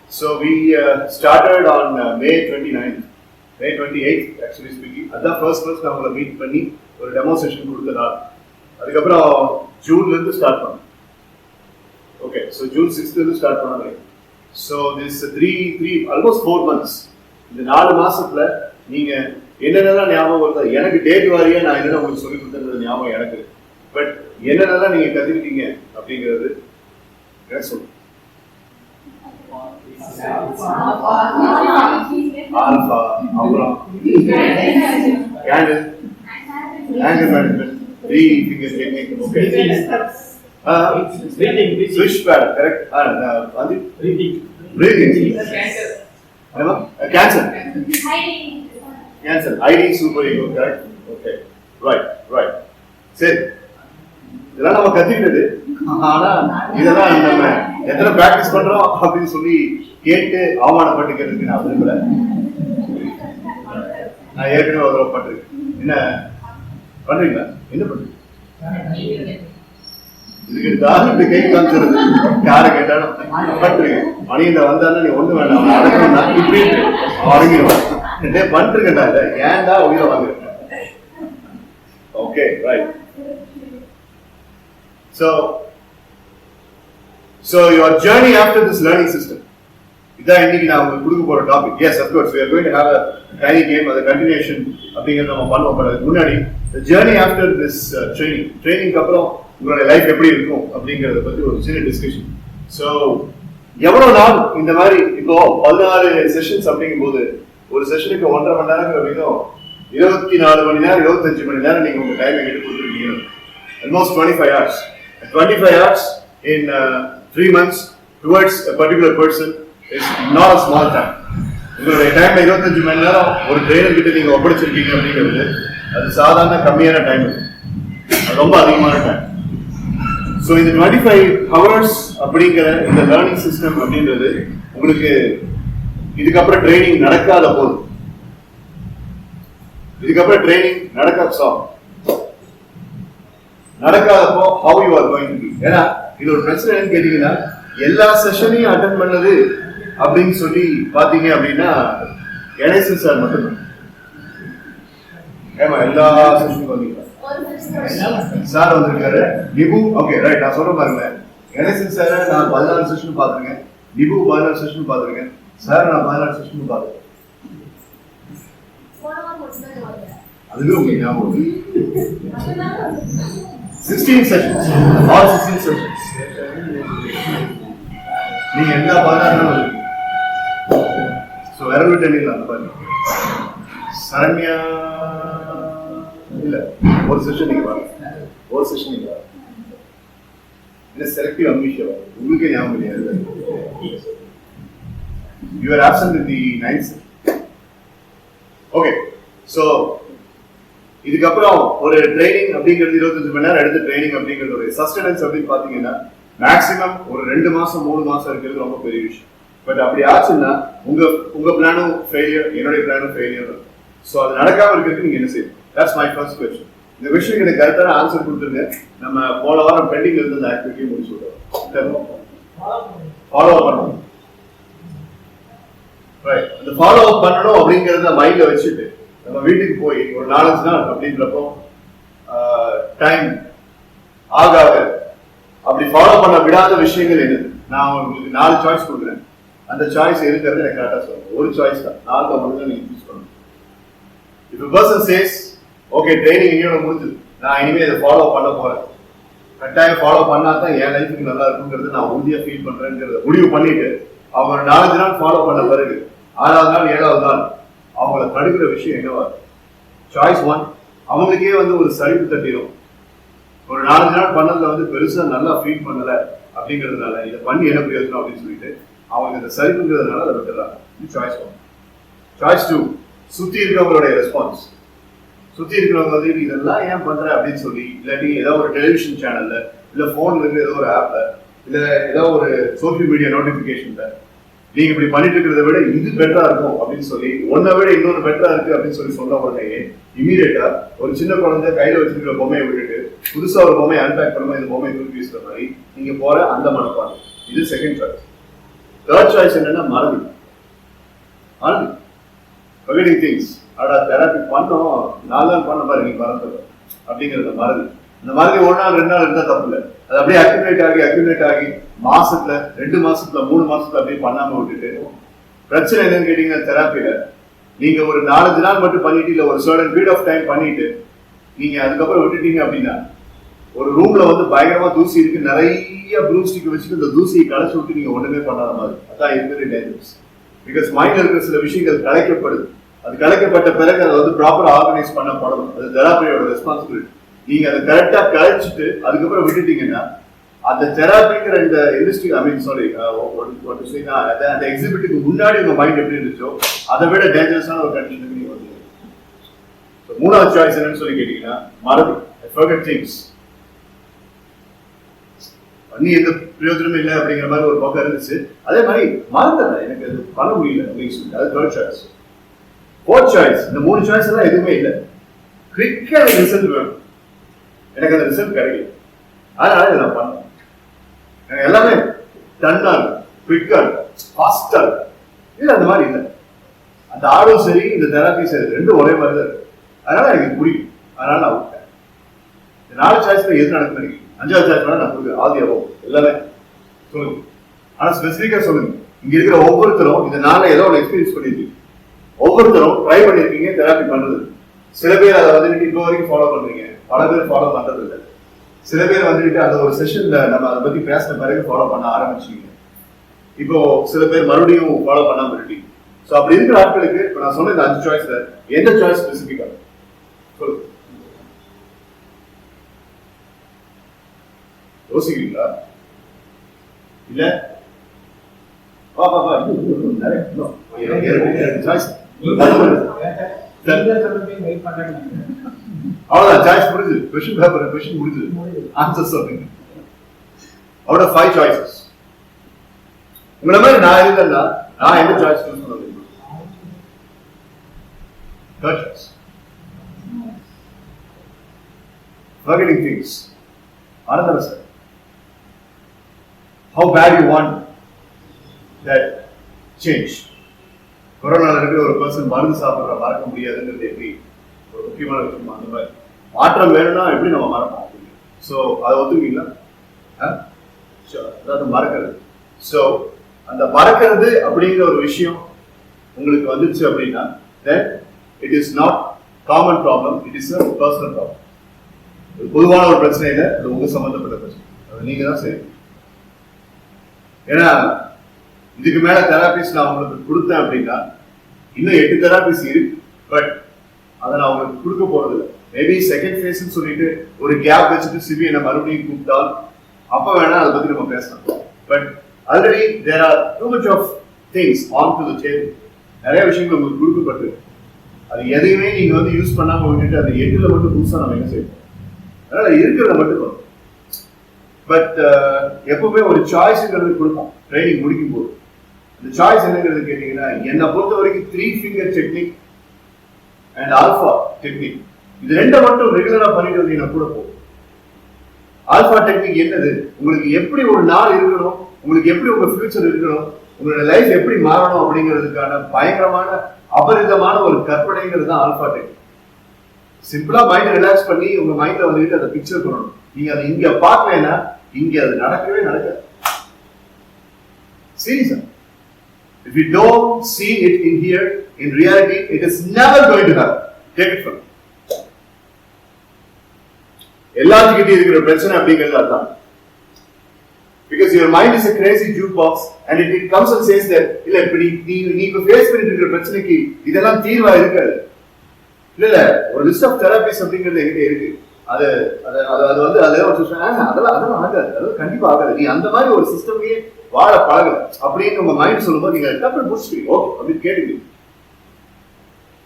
So we started on May 29th, May 28th actually speaking. That's first நான் உங்களை meet பண்ணி ஒரு demo session கொடுத்ததா. அதுக்கப்புறம் ஜூன்ல இருந்து ஸ்டார்ட் பண்ணோம். ஓகே, ஸோ ஜூன் 6th இருந்து ஸ்டார்ட் பண்ணாங்க. So this almost 4 months. இந்த 4 மாசத்துல நீங்க என்னென்னலாம் ஞாபகம் வருதா? எனக்கு டேட் வாரியா நான் என்னென்ன உங்களுக்கு சொல்லி கொடுத்தது ஞாபகம் எனக்கு. பட் என்னென்னலாம் நீங்க கத்துக்கிட்டீங்க அப்படிங்கிறது எனக்கு சொல்லுங்க. ஆல்பா, அப்புறம் angle management, 3 finger technique, okay. Switch pad, correct. Breathing. Cancer. ID super ego, correct. Okay, right. சரி, இதெல்லாம் நம்ம கத்துக்கிட்டது. ஆனா இதெல்லாம் நம்ம எத்தனை பிராக்டிஸ் பண்றோம் அப்படின்னு சொல்லி கேட்டு அவமானப்பட்டுக்கிறதுக்கு நான் விரும்பல. நான் ஏற்கனவே ஒரு தடவை பட்டிருக்கேன். என்ன பண்றீங்களா? என்ன பண்றீங்க? இதுக்கு இப்படி கை காமிச்சிருது. யாரை கேட்டாலும் பண்றீங்க. மணியில வந்தாலும் நீ ஒண்ணு வேண்டாம், அடக்கணும்னா இப்படி அடங்கிடுவான். பண்றீங்கடா, இல்ல ஏன்டா உயிரை வாங்குறேன். Okay, right. So your journey after this learning system. இதான் இன்னைக்கு நான் உங்களுக்கு கொடுக்க போற topic. Yes, of course, we are going to have a tiny game, a continuation அப்படிங்கறத நம்ம பண்ணுவோம். பட் அதுக்கு முன்னாடி the journey after this training அப்புறம் உங்களோட லைஃப் எப்படி இருக்கும் அப்படிங்கறத பத்தி ஒரு சின்ன டிஸ்கஷன். ஸோ எவ்வளவு நாள் இந்த மாதிரி இப்போ 16 செஷன்ஸ் அப்படிங்கும்போது ஒரு செஷனுக்கு 1.5 மணி நேரங்கிற விதம் 24 மணி நேரம் 25 மணி நேரம் நீங்க உங்க டைம் எடுத்து கொடுத்துருக்கீங்க. Almost 25 hours. 25 hours in 3 months towards a particular person is not a small time. உங்களுடைய டைம் 25 மணி நேரம் ஒரு ட்ரெயினர் கிட்ட நீங்க ஒப்படைச்சிருக்கீங்க அப்படிங்கிறது அது சாதாரண கம்மியான டைம், அது ரொம்ப அதிகமான டைம். ஸோ இந்த 25 hours அப்படிங்கிற இந்த லேர்னிங் சிஸ்டம் அப்படின்றது உங்களுக்கு இதுக்கப்புறம் ட்ரைனிங் நடக்காத போது, இதுக்கப்புறம் training நடக்காதப்போ how you are going to be. ஏன்னா இது ஒரு பிரச்சனை என்னன்னு கேட்டீங்கன்னா, எல்லா செஷனையும் அட்டெண்ட் பண்ணது அப்படின்னு சொல்லி பாத்தீங்க அப்படின்னா கணேசன் சார் மட்டும்தான். ஏமா எல்லா செஷனும் வந்தீங்களா? சார் வந்திருக்காரு. Nibu, okay right. நான் சொல்ற பாருங்க, கணேசன் சார் நான் 14 செஷன் பாத்துருக்கேன், நிபு 14 செஷன் பாத்துருக்கேன், சார் நான் 14 செஷன் பாத்துருக்கேன். அதுவே உங்களுக்கு ஞாபகம் 16 sessions, all 16 sessions. நீங்க எல்லா 14 ஸோ விரல் விட்டு எண்ணிக்கலாம். அந்த பாருங்க, சரண்யா இல்ல ஒரு செஷன் நீங்க பாருங்க, ஒரு செஷன் நீங்க பாருங்க. இல்லை செலக்டிவ் அம்னிஷியா உங்களுக்கே ஞாபகம் இல்லையா? You are absent in the 9th. Okay, so இதுக்கப்புறம் ஒரு ட்ரைனிங் அப்படிங்கிறது 25 மணி நேரம் எடுத்து ட்ரைனிங் அப்படிங்கிறது ஒரு சஸ்டெனன்ஸ் அப்படின்னு பாத்தீங்கன்னா மேக்சிமம் ஒரு 2 மாசம் 3 மாசம் இருக்கிறது ரொம்ப பெரிய விஷயம். பட் அப்படி ஆச்சுன்னா உங்க பிளானும் ஃபெயிலியர், என்னுடைய பிளானும் ஃபெயிலியர். ஸோ அது நடக்காம இருக்கிறதுக்கு நீங்க என்ன செய்யணும்? That's my first question. இந்த விஷயம் எனக்கு கரெக்டான ஆன்சர் கொடுத்துருங்க. நம்ம போன வாரம் பெண்டிங் இருந்த அந்த ஆக்டிவிட்டியை முடிச்சு விடுறோம். ஃபாலோ அப் பண்ணணும். ரைட், அந்த ஃபாலோ அப் பண்ணணும் அப்படிங்கிறத மைண்ட்ல வச்சுட்டு நம்ம வீட்டுக்கு போய் ஒரு 4-5 நாள் அப்படின்றப்போ டைம் ஆக அப்படி ஃபாலோ பண்ண விடாத விஷயங்கள் என்னது? நான் உங்களுக்கு 4 சாய்ஸ் கொடுக்குறேன். அந்த சாய்ஸ் இருக்கிறது எனக்கு கரெக்டாக சொல்லுங்க. ஒரு சாய்ஸ் தான், 4 மட்டும் நீங்க சூஸ் பண்ணணும். If a person says, okay, training இன்னொன்று முடிஞ்சது, நான் இனிமேல் இதை ஃபாலோ பண்ண போறேன், கட்டாயம் ஃபாலோ பண்ணா தான் என் லைஃபுக்கு நல்லா இருக்குங்கிறது நான் உறுதியாக ஃபீல் பண்றேங்கிறத முடிவு பண்ணிட்டு அவங்க 4-5 நாள் ஃபாலோ பண்ண பிறகு 6வது நாள் 7வது நாள் அவங்கள தடுக்கிற விஷயம் என்னவா? சாய்ஸ் 1, அவங்களுக்கே ஒரு சலிப்பு தட்டிடும். ஒரு 4 நாள் பண்ணதுல பெருசா நல்லா ஃபீல் பண்ணல அப்படிங்கிறதுனால இதை பண்ணி என்ன பிரயோஜனம் அப்படின்னு சொல்லிட்டு அவங்க இந்த சலிப்புங்கிறதுனால அதை விட்டுறாங்க. இது சாய்ஸ் 1. சாய்ஸ் 2, சுத்தி இருக்கிறவங்களுடைய ரெஸ்பான்ஸ். சுத்தி இருக்கிறவங்க இதெல்லாம் ஏன் பண்ற அப்படின்னு சொல்லி, இல்லாட்டி ஏதோ ஒரு டெலிவிஷன் சேனல்ல, இல்ல போன்ல இருந்து ஏதோ ஒரு ஆப்ல, இல்ல ஏதோ ஒரு சோசியல் மீடியா நோட்டிபிகேஷன்ல நீங்க இப்படி பண்ணிட்டு இருக்கிறத விட இது பெட்டரா இருக்கும் அப்படின்னு சொல்லி, ஒன்னை விட இன்னொரு பெட்டரா இருக்கு அப்படின்னு சொல்லி சொன்ன உடனே இமீடியட்டா ஒரு சின்ன குழந்தை கையில வச்சிருக்கிற பொம்மையை விட்டுட்டு புதுசா ஒரு பொம்மையை அன்பேக் பண்ணும்போது இந்த பொம்மையை தூக்கி வீசுற மாதிரி நீங்க போற அந்த மனப்பாடு. இது செகண்ட் சாய்ஸ். தேர்ட் சாய்ஸ் என்னன்னா மறதி. forgetting things. அடா தெரப்பி பண்ணோம் 4 நாள் பண்ண பாரு நீ மறந்துடும் அப்படிங்கிறத மறதி. அந்த மாதிரி 1 நாள் 2 நாள் இருந்தா தப்பு இல்லை. அது அப்படியே அக்யூமுலேட் ஆகி மாசத்துல 2 மாசத்துல 3 மாசத்துல அப்படியே பண்ணாம விட்டுட்டு பிரச்சனை என்னன்னு கேட்டீங்கன்னா தெரப்பியில நீங்க ஒரு 4-5 நாள் மட்டும் பண்ணிட்டு இல்ல ஒரு சர்டன் பீரியட் ஆஃப் டைம் பண்ணிட்டு நீங்க அதுக்கப்புறம் விட்டுட்டீங்க அப்படின்னா ஒரு ரூம்ல வந்து பயங்கரமா தூசி இருக்கு, நிறைய ப்ளூ ஸ்டிக் வச்சுட்டு இந்த தூசியை களைச்சு விட்டு நீங்க ஒண்ணுமே பண்ணாத மாதிரி. அதான் இருக்கிற டேஞ்சர்ஸ். பிகாஸ் மைண்ட்ல இருக்கிற சில விஷயங்கள் கலைக்கப்படுது. அது கலைக்கப்பட்ட பிறகு அதை வந்து ப்ராப்பரா ஆர்கனைஸ் பண்ணப்படணும். அது தெராப்பியோட ரெஸ்பான்சிபிலிட்டி. நீங்க அதை கரெக்டா கழிச்சுட்டு அதுக்கப்புறம் விட்டுட்டீங்கன்னா அந்த தெராப்பிங்கிற இந்த இண்டஸ்ட்ரி அந்த எக்ஸிபிட்டுக்கு முன்னாடி உங்க மைண்ட் எப்படி இருந்துச்சோ அதை விட டேஞ்சரஸான ஒரு கண்டிஷனுக்கு நீங்க வந்து. மூணாவது சாய்ஸ் என்னன்னு சொல்லி கேட்டீங்கன்னா மறதி. forget things. பண்ணி எந்த பிரயோஜனமும் இல்லை அப்படிங்கிற மாதிரி ஒரு பக்கம் இருந்துச்சு. அதே மாதிரி மறந்தல எனக்கு அது பண்ண முடியல அப்படின்னு சொல்லிட்டு அது தேர்ட் சாய்ஸ். ஃபோர்த் சாய்ஸ், இந்த 3 சாய்ஸ் எல்லாம் எதுவுமே இல்லை. குவிக்கா ரிசல்ட் வேணும், எனக்கு அந்த ரிசல்ட் கிடைக்கல, அதனால இதை நான் பண்ணேன். எனக்கு எல்லாமே டன்னா இருக்கும், குவிக்கா இருக்கும், ஃபாஸ்டா இருக்கும். இல்லை அந்த மாதிரி இல்லை. அந்த ஆடும் சரி இந்த தெராப்பி சரி ரெண்டும் ஒரே மாதிரி தான் இருக்கு. அதனால எனக்கு பிடிக்கும், அதனால நான் விட்டேன். இந்த 4 சாய்ஸ்ல எது நடக்குது? 5வது சாய்ஸ் வேணா நான் கொடுக்குறேன். ஆதியாவோ எல்லாமே சொல்லுங்க, ஆனா ஸ்பெசிபிக்கா சொல்லுங்க. இங்க இருக்கிற ஒவ்வொருத்தரும் இந்த 4 ஏதோ ஒரு எக்ஸ்பீரியன்ஸ் பண்ணிருக்கீங்க, ஒவ்வொருத்தரும் ட்ரை பண்ணிருக்கீங்க தெராப்பி பண்றது. சில பேர் அதை வந்துட்டு இப்போ வரைக்கும் ஃபாலோ பண்றீங்க, பல பேர் ஃபாலோ பண்றது இல்லை. சில பேர் வந்துட்டு அந்த ஒரு செஷன்ல நம்ம அதை பத்தி பேசின பிறகு ஃபாலோ பண்ண ஆரம்பிச்சீங்க. இப்போ சில பேர் மறுபடியும் ஃபாலோ பண்ணாம இருக்கீங்க. ஸோ அப்படி இருக்கிற ஆட்களுக்கு இப்போ நான் சொன்ன இந்த 5 சாய்ஸ்ல எந்த சாய்ஸ் ஸ்பெசிபிக்கா சொல்லுங்க. யோசிக்கிறீங்களா? இல்ல அவ்வளவுதான் சாய்ஸ் முடிஞ்சது. கொஸ்டின் பேப்பர் கொஸ்டின் முடிஞ்சது. ஆன்சர் சொல்லுங்க. அவுட் ஆஃப் 5 சாய்ஸஸ் உங்களை மாதிரி நான் இருந்தேன்னா நான் எந்த சாய்ஸ் சூஸ் பண்ண முடியும்? Third choice. forgetting things. Another sir, how bad you want that change. கொரோனால இருக்கிற ஒரு பர்சன் மருந்து சாப்பிட்ற மறக்க முடியாதுங்கிறது எப்படி ஒரு முக்கியமான விஷயம். அந்த மாதிரி மாற்றம் வேணும்னா எப்படி நம்ம மறப்போம்? ஸோ அதை ஒத்துக்குவீங்களா? அதாவது மறக்கிறது. ஸோ அந்த மறக்கிறது அப்படிங்கிற ஒரு விஷயம் உங்களுக்கு வந்துச்சு அப்படின்னா then it is not common problem, it is a personal problem. பொதுவான ஒரு பிரச்சனை இல்லை, அது உங்க சம்பந்தப்பட்ட பிரச்சனை, அது நீங்க தான் செய்யணும். ஏன்னா இதுக்கு மேல தெராபிஸ் நான் உங்களுக்கு கொடுத்தேன் அப்படின்னா இன்னும் 8 தெராபிஸ் இருக்கு, பட் அதை நான் உங்களுக்கு கொடுக்க போறது இல்லை. மேபி செகண்ட் ஃபேஸ்ன்னு சொல்லிட்டு ஒரு கேப் வச்சுட்டு சிபி என்ன மறுபடியும் கூப்பிட்டால் அப்ப வேணா அதை பத்தி நம்ம பேசலாம். But already there are too much of things on to the table. நிறைய விஷயங்கள் உங்களுக்கு கொடுக்கப்பட்டிருக்கு. அது எதையுமே நீங்க வந்து யூஸ் பண்ணாம விட்டுட்டு அந்த 8ல மட்டும் புதுசா நம்ம என்ன செய்யணும்? அதனால இருக்கிறத மட்டும் வரும். பட் எப்பவுமே ஒரு சாய்ஸ்ங்கிறது கொடுப்போம் ட்ரைனிங் முடிக்கும் போது. இந்த சாய்ஸ் என்னங்கிறது கேட்டீங்கன்னா என்னை பொறுத்த வரைக்கும் 3 finger technique and alpha technique, இது 2 மட்டும் ரெகுலரா பண்ணிட்டு வந்தீங்கன்னா கூட போகும். ஆல்பா டெக்னிக் என்னது? உங்களுக்கு எப்படி ஒரு நாள் இருக்கணும், உங்களுக்கு எப்படி உங்க ஃபியூச்சர் இருக்கணும், உங்களோட லைஃப் எப்படி மாறணும் அப்படிங்கிறதுக்கான பயங்கரமான அபரிதமான ஒரு கற்பனைங்கிறது தான் ஆல்பா டெக்னிக். சிம்பிளா மைண்ட் ரிலாக்ஸ் பண்ணி உங்க மைண்ட்ல வந்துட்டு அதை பிக்சர் பண்ணணும். நீங்க அதை இங்க பார்க்கலன்னா இங்க அது நடக்கவே நடக்காது. சீரியஸா, if you don't see it in here, in reality it is never going to happen. Take it from me. எல்லாத்துக்கிட்டே இருக்கிற பிரச்சனை அப்படிங்கிறது அதுதான். Because your mind is a crazy jukebox and it comes and says that இல்ல இப்படி நீ இப்ப face பண்ணிட்டு இருக்கிற பிரச்சனைக்கு இதெல்லாம் தீர்வா இருக்காது. இல்ல ஒரு லிஸ்ட் ஆஃப் தெரபிஸ் அப்படிங்கிறது எங்கிட்ட இருக்கு. அது வந்து அதெல்லாம் ஆகாது, அதெல்லாம் கண்டிப்பா ஆகாது. நீ அந்த மாதிரி ஒரு சிஸ்டமையே வாழ பழகல அப்படின்னு உங்க மைண்ட் சொல்லும்போது நீங்க டக்குனு முடிச்சுக்கீங்க, ஓகே அப்படின்னு கேட்டுக்கீங்க.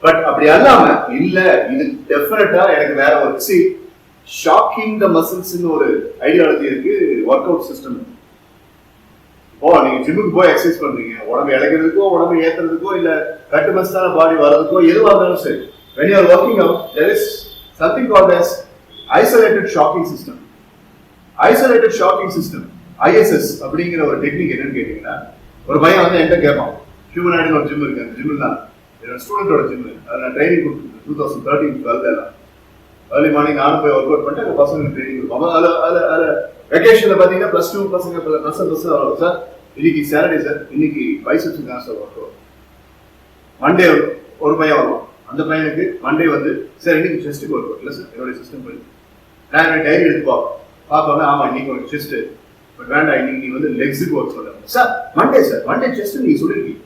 பட் அப்படி அல்லாம இல்ல இது டெஃபினட்டா எனக்கு வேற ஒரு ஷாக்கிங் த மசில்ஸ்னு ஒரு ஐடியாலஜி இருக்கு, ஒர்க் அவுட் சிஸ்டம். இப்போ நீங்க ஜிம்முக்கு போய் எக்ஸசைஸ் பண்றீங்க, உடம்பு இழக்கிறதுக்கோ உடம்பு ஏத்துறதுக்கோ இல்ல கட்டுமஸ்தான பாடி வர்றதுக்கோ எதுவாக இருந்தாலும் சரி, when you are working out there is something called as isolated shocking system. Isolated shocking system ISS அப்படிங்கிற ஒரு டெக்னிக் என்னன்னு கேட்டீங்கன்னா ஒரு பையன் வந்து என்கிட்ட கேட்பான், ஹியூமனாய்டு ஒரு ஜிம் இருக்கு, அந்த ஜிம் தான் என்னோட ஸ்டூடெண்டோட ஜிம். அதில் நான் ட்ரைனிங் கொடுத்துருக்கேன் 2013-12 ஏர்லி மார்னிங் நானும் போய் ஒர்க் அவுட் பண்ணிட்டு அந்த பசங்களுக்கு ட்ரைனிங் கொடுப்போம். அதில் வெக்கேஷனில் பார்த்தீங்கன்னா +2 பசங்க +1 வரும் சார். இன்னைக்கு சாட்டர்டே சார், இன்னைக்கு பைசெப்ஸ் தான் சார் ஒர்க் அவுட். மண்டே ஒரு பையன் வருவான், அந்த பையனுக்கு மண்டே வந்து சார் இன்னைக்கு செஸ்ட்டுக்கு ஒர்க் அவுட் இல்லை சார், என்னுடைய சிஸ்டம் பண்ணி நான் என்னோட டைரி எடுத்து பார்ப்போம். ஆமாம் இன்னைக்கு ஒரு செஸ்ட்டு, பட் வேண்டாம் இன்னைக்கு நீ வந்து லெக்ஸுக்கு ஒர்க் சொல்கிறேன் sir. Monday sir, Monday chest நீங்கள் சொல்லியிருக்கீங்க,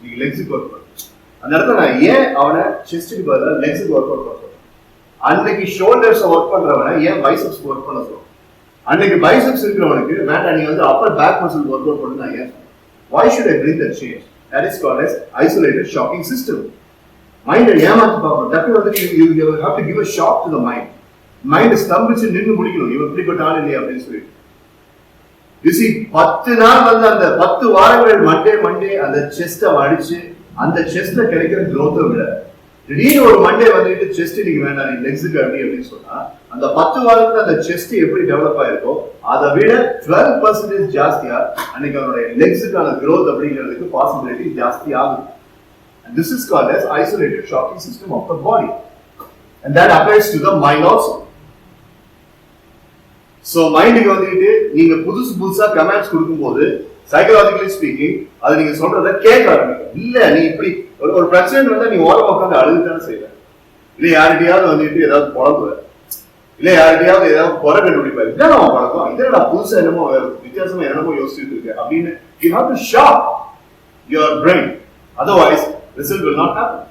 நீங்கள் லெக்ஸுக்கு ஒர்க் பண்ண. அந்த இடத்துல நான் ஏன் அவனை செஸ்ட்டுக்கு பதிலாக லெக்ஸுக்கு ஒர்க் அவுட் பண்ணுறேன்? அன்னைக்கு ஷோல்டர்ஸை ஒர்க் பண்ணுறவனை ஏன் பைசெப்ஸ் ஒர்க் பண்ண சொல்லுவோம்? அன்னைக்கு பைசெப்ஸ் இருக்கிறவனுக்கு வேண்டாம் நீ வந்து upper back muscle work out பண்ணு நான் ஏன்? Why should I bring that change? That is called as isolated shocking system. Mind ஏமாத்தி பார்க்கணும். டக்கு வந்து you have to give a shock to the mind. Mind ஸ்தம்பிச்சு நின்று முடிக்கணும், இவன் இப்படிப்பட்ட ஆள் இல்லையா அப்படின்னு சொல்லிட்டு. You see 10 நாள் வந்து அந்த 10 வாரங்கள் மண்டே அந்த செஸ்ட்டை அடிச்சு அந்த செஸ்ட்ல கிடைக்கிற growth விட திடீர்னு ஒரு மண்டே வந்துட்டு செஸ்ட் இன்னைக்கு வேண்டாம் நீ லெக்ஸுக்கு அப்படின்னு சொன்னா அந்த 10 வாரத்துல அந்த செஸ்ட் எப்படி டெவலப் ஆயிருக்கோ அதை விட 12% ஜாஸ்தியா அன்னைக்கு அவனுடைய லெக்ஸுக்கான growth அப்படிங்கிறதுக்கு பாசிபிலிட்டி ஜாஸ்தி ஆகுது. And this is called as isolated shocking system of the body. And that applies to the mind also. So மைண்டுக்கு வந்துட்டு நீங்க புதுசா கமெண்ட்ஸ் கொடுக்கும்போது சைக்கலாஜிக்கலி ஸ்பீக்கிங் அது நீங்க சொல்றத கேட்க ஆரம்பிக்கும். இல்ல நீ இப்படி ஒரு பிரச்சனை வந்தா நீ ஓரமா உட்காந்து அழுதுதானே செய்வ, இல்ல யார்கிட்டயாவது வந்துட்டு ஏதாவது புலம்புவ, இல்ல யார்கிட்டயாவது ஏதாவது குறை கண்டுபிடிப்பாரு, இதான் நம்ம பழக்கம், இதை நான் புதுசா என்னமோ வித்தியாசமா என்னமோ யோசிச்சுட்டு இருக்கேன் அப்படின்னு you have to shock your brain, otherwise result will not happen.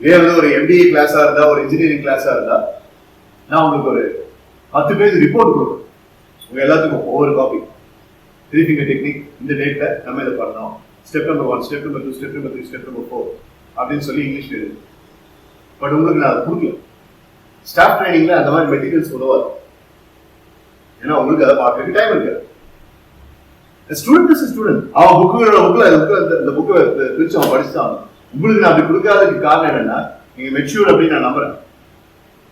இதே வந்து ஒரு MBA கிளாஸா இருந்தா ஒரு இன்ஜினியரிங் கிளாஸா இருந்தா நான் உங்களுக்கு ஒரு 10 பேஜ் ரிப்போர்ட் கொடுப்பேன், உங்க எல்லாத்துக்கும் ஒவ்வொரு காப்பி 3 finger டெக்னிக், இந்த டேட்ல நம்ம இதை பண்ணோம், step number 1, step number 2, step number 3, step number 4 அப்படின்னு சொல்லி இங்கிலீஷ்ல எழுது. பட் உங்களுக்கு நான் அதை கொடுக்கல. ஸ்டாஃப் ட்ரைனிங்ல அந்த மாதிரி மெட்டீரியல்ஸ் உதவாது, ஏன்னா உங்களுக்கு அதை பார்க்கறதுக்கு டைம் இருக்காது. ஸ்டூடெண்ட் இஸ் ஸ்டூடெண்ட், அவன் இந்த புக்கை பிரிச்சு அவன் படிச்சுதான். உங்களுக்கு நான் அப்படி கொடுக்காததுக்கு காரணம் என்னன்னா நீங்க மெச்சூர் அப்படின்னு நான் நம்புறேன்.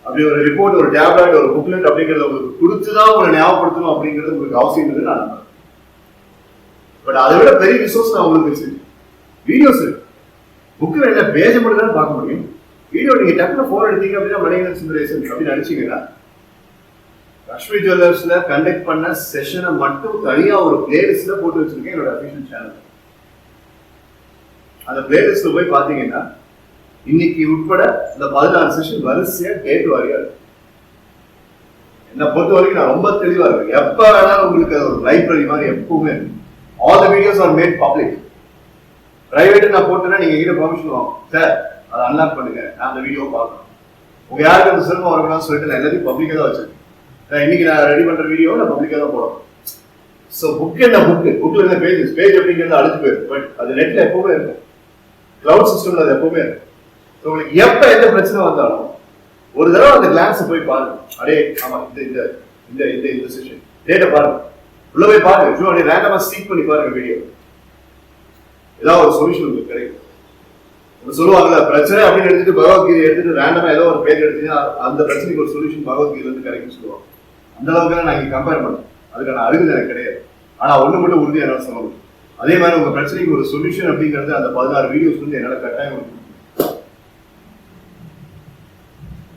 அப்படி ஒரு ரிப்போர்ட், ஒரு டேப்லெட், ஒரு புக்லெட் அப்படிங்கறத உங்களுக்கு கொடுத்துதான் உங்களை ஞாபகப்படுத்தணும் அப்படிங்கிறது உங்களுக்கு அவசியம் இல்லை நான் நம்புறேன். பட் அதை விட பெரிய ரிசோர்ஸ் நான் உங்களுக்கு வச்சிருக்கேன். வீடியோஸ் இருக்கு, புக்கு என்ன பேஜ் மட்டும் தான் பார்க்க முடியும். வீடியோ நீங்க டக்குனு போன் எடுத்தீங்க அப்படின்னா மணிகண்டன் சுந்தரேசன் அப்படின்னு நினைச்சீங்கன்னா லக்ஷ்மி ஜுவல்லர்ஸ்ல கண்டக்ட் பண்ண செஷனை மட்டும் தனியா ஒரு பிளேலிஸ்ட்ல போட்டு வச்சிருக்கேன் என்னோட அபிஷியல் சேனல். அந்த பிளேலிஸ்ட்ல போய் பாத்தீங்கன்னா இன்னைக்கு உட்பட இந்த 16 செஷன் வரிசையா டேட் வாரியா இருக்கு. என்னை பொறுத்த வரைக்கும் நான் ரொம்ப தெளிவா இருக்கேன். எப்ப வேணாலும் உங்களுக்கு ஒரு லைப்ரரி மாதிரி எப்பவுமே இருக்கு. All the videos R mat public. Private நான் போட்டேன்னா நீங்க எங்கிட்ட பெர்மிஷன் வாங்க சார், அதை அன்லாக் பண்ணுங்க, நான் அந்த வீடியோ பார்க்கணும். உங்க யாருக்கு அந்த சிரமம் வரக்கூடாதுன்னு சொல்லிட்டு நான் எல்லாத்தையும் பப்ளிக்கா தான் வச்சிருக்கேன். இன்னைக்கு நான் ரெடி பண்ற வீடியோ நான் பப்ளிக்கா தான் போடணும். ஸோ புக் என்ன புக்ல இருந்த பேஜ் அப்படிங்கிறது அழிஞ்சு போயிருக்கு. பட் அது நெட்ல எப்பவுமே இருக்கும், கிளவுட் சிஸ்டம்ல அது எப்பவுமே இருக்கும். ஸோ உங்களுக்கு எப்ப எந்த பிரச்சனை வந்தாலும் ஒரு தடவை அந்த கிளான்ஸ் போய் பாருங்க. அடே ஆமா இந்த இந்த இந்த இந்த செஷன் டேட்டா பாருங்க, உள்ள போய் பாருங்க, சும்மா அப்படியே ரேண்டமா சீக் பண்ணி பாருங்க வீடியோ, ஏதாவது ஒரு சொல்யூஷன் உங்களுக்கு கிடைக்கும். சொல்லுவாங்கல்ல பிரச்சனை அப்படின்னு எடுத்துட்டு பகவத்கீதை எடுத்துட்டு ரேண்டமா ஏதோ ஒரு பேர் எடுத்தீங்கன்னா அந்த பிரச்சனைக்கு ஒரு சொல்யூஷன் பகவத்கீதை இருந்து கிடைக்கும்னு சொல்லுவாங்க. அந்த அளவுக்கு நான் இங்க கம்பேர் பண்ணேன், அதுக்கான அறிவு எனக்கு கிடையாது. ஆனா ஒண்ணு மட்டும் உறுதியா என்னால சொல்ல முடியும், அதே மாதிரி உங்க பிரச்சனைக்கு ஒரு சொல்யூஷன் அப்படிங்கிறது அந்த 16 வீடியோஸ் வந்து என்னால கட்டாயம்.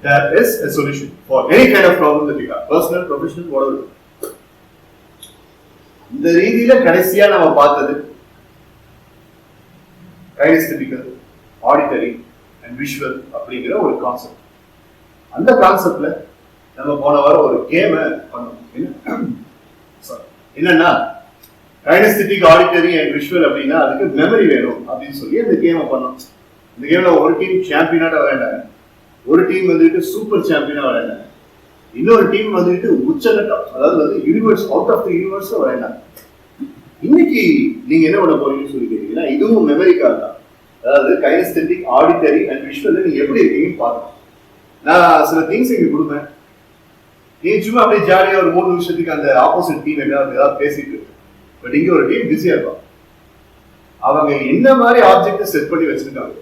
There is a solution for any kind of problem that you have, personal, professional, whatever. இந்த ரீதியில கடைசியா நம்ம பார்த்தது கைனெஸ்தெட்டிக்கல், ஆடிட்டரி அண்ட் விஷுவல் அப்படிங்கிற ஒரு கான்செப்ட். அந்த கான்செப்ட்ல நம்ம போன வாரம் ஒரு கேம் பண்ணோம். என்னன்னா கைனெஸ்தெட்டிக், ஆடிட்டரி அண்ட் விஷுவல் அப்படின்னா அதுக்கு மெமரி வேணும் அப்படின்னு சொல்லி அந்த கேமை பண்ணோம். இந்த கேம்ல ஒரு டீம் சாம்பியனாக விளையாண்டாங்க, ஒரு டீம் வந்துட்டு சூப்பர் சாம்பியனா விளையாண்டாங்க, இன்னொரு டீம் வந்துட்டு உச்சகட்டம், அதாவது வந்து universe, out of the universe விளையாண்டாங்க. இன்னைக்கு நீங்க என்ன பண்ண போறீங்கன்னு சொல்லி கேட்டீங்கன்னா இதுவும் மெமரிக்காக தான். அதாவது கைனெஸ்தெட்டிக், ஆடிட்டரி அண்ட் விஷுவல் நீங்க எப்படி இருக்கீங்கன்னு பாருங்க. நான் சில திங்ஸ் இங்க கொடுப்பேன், நீங்க சும்மா அப்படியே ஜாலியா ஒரு 3 நிமிஷத்துக்கு அந்த ஆப்போசிட் டீம் ஏதாவது பேசிட்டு இருக்கு. பட் இங்க ஒரு டீம் பிஸியா இருக்கும், அவங்க என்ன மாதிரி ஆப்ஜெக்ட் செட் பண்ணி வச்சிருக்காங்க,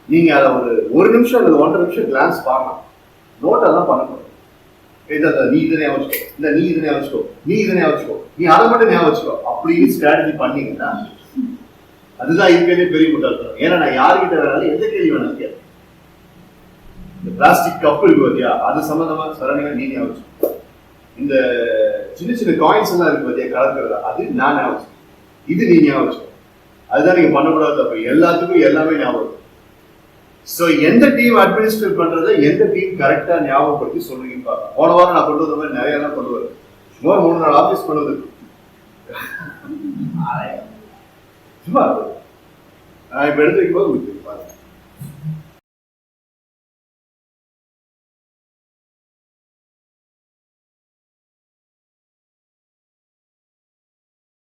நீங்க அதை ஒரு நிமிஷம் அல்லது 1.5 நிமிஷம் கிளான்ஸ் பார்க்கலாம். நோட்டை தான் பண்ணக்கூடாது. நீ இதை ஞாபகம் வச்சுக்கோ, இந்த நீ இதை ஞாபகம் வச்சுக்கோ, நீ இதை ஞாபகம் வச்சுக்கோ, நீ அதை மட்டும் ஞாபகம் வச்சுக்கோ அப்படின்னு ஸ்ட்ராட்டஜி பண்ணீங்கன்னா அதுதான் இருக்கிறதே பெரிய முட்டாள்தனம். ஏன்னா நான் யாருக்கிட்ட வேணாலும் எந்த கேள்வி வேணாலும் கேட்பேன். இந்த பிளாஸ்டிக் கப் இருக்கு பார்த்தியா, அது சம்பந்தமா சரணியா நீ ஞாபகம் வச்சுக்கோ. இந்த சின்ன சின்ன காயின்ஸ் எல்லாம் இருக்கு பார்த்தியா கலக்கிறதா, அது நான் ஞாபகம் வச்சுக்கோ, இது நீ ஞாபகம் வச்சுக்கோ. அதுதான் நீங்க பண்ணக்கூடாது தப்பு. எல்லாத்துக்கும் எல்லாமே ஞாபகம். சோ எந்த டீம் அட்மினிஸ்ட்ரேட் பண்றதை எந்த டீம் கரெக்டா ஞாபகப்படுத்தி சொல்றீங்கன்னு பாருங்க. போன வாரம் நான் கொண்டு வந்த மாதிரி நிறைய எல்லாம் கொண்டு வருவேன். சும்மா 3 நாள் ஆபீஸ் பண்ணுவது சும்மா நான் இப்ப எடுத்து வைக்கும் போது பாருங்க.